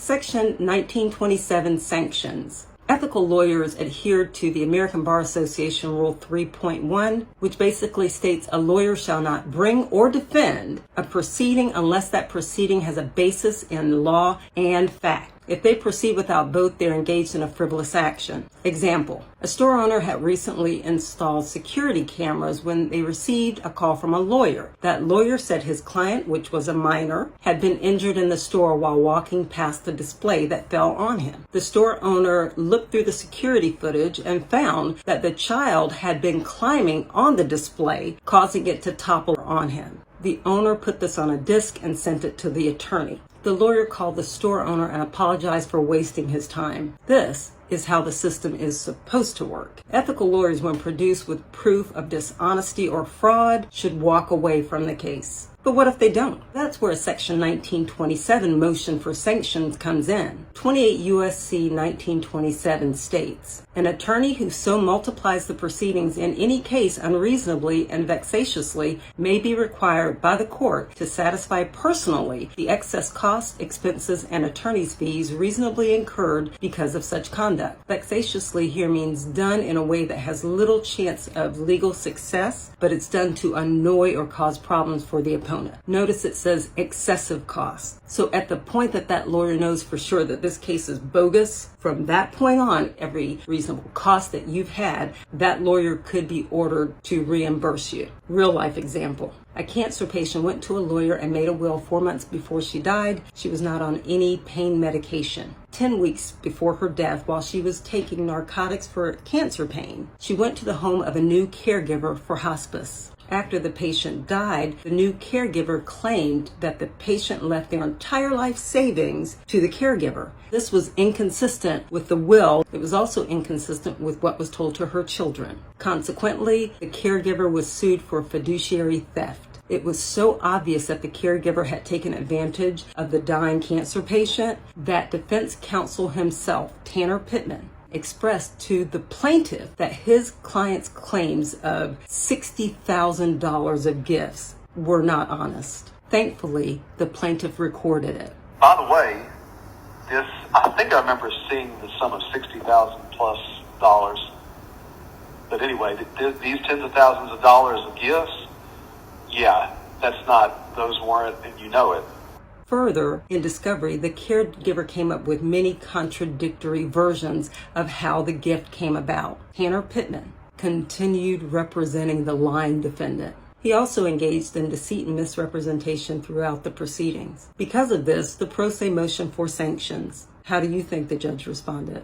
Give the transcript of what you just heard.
Section 1927 Sanctions. Ethical lawyers adhered to the American Bar Association Rule 3.1, which basically states a lawyer shall not bring or defend a proceeding unless that proceeding has a basis in law and fact. If they proceed without both, they're engaged in a frivolous action. Example, a store owner had recently installed security cameras when they received a call from a lawyer. That lawyer said his client, which was a minor, had been injured in the store while walking past the display that fell on him. The store owner looked through the security footage and found that the child had been climbing on the display, causing it to topple on him. The owner put this on a disc and sent it to the attorney. The lawyer called the store owner and apologized for wasting his time. This is how the system is supposed to work. Ethical lawyers, when produced with proof of dishonesty or fraud, should walk away from the case. But what if they don't? That's where Section 1927 motion for sanctions comes in. 28 U.S.C. 1927 states, an attorney who so multiplies the proceedings in any case unreasonably and vexatiously may be required by the court to satisfy personally the excess costs, expenses, and attorney's fees reasonably incurred because of such conduct. Vexatiously here means done in a way that has little chance of legal success, but it's done to annoy or cause problems for the opponent. Notice it says excessive cost. So at the point that that lawyer knows for sure that this case is bogus, from that point on, every reasonable cost that you've had, that lawyer could be ordered to reimburse you. Real life example. A cancer patient went to a lawyer and made a will 4 months before she died. She was not on any pain medication. 10 weeks before her death, while she was taking narcotics for cancer pain, she went to the home of a new caregiver for hospice. After the patient died, the new caregiver claimed that the patient left their entire life savings to the caregiver. This was inconsistent with the will. It was also inconsistent with what was told to her children. Consequently, the caregiver was sued for fiduciary theft. It was so obvious that the caregiver had taken advantage of the dying cancer patient that defense counsel himself, Tanner Pittman, expressed to the plaintiff that his client's claims of $60,000 of gifts were not honest. Thankfully, the plaintiff recorded it. By the way, I think I remember seeing the sum of $60,000 plus dollars. But anyway, these tens of thousands of dollars of gifts, those weren't, and you know it. Further, in discovery, the caregiver came up with many contradictory versions of how the gift came about. Tanner Pittman continued representing the lying defendant. He also engaged in deceit and misrepresentation throughout the proceedings. Because of this, the pro se motion for sanctions. How do you think the judge responded?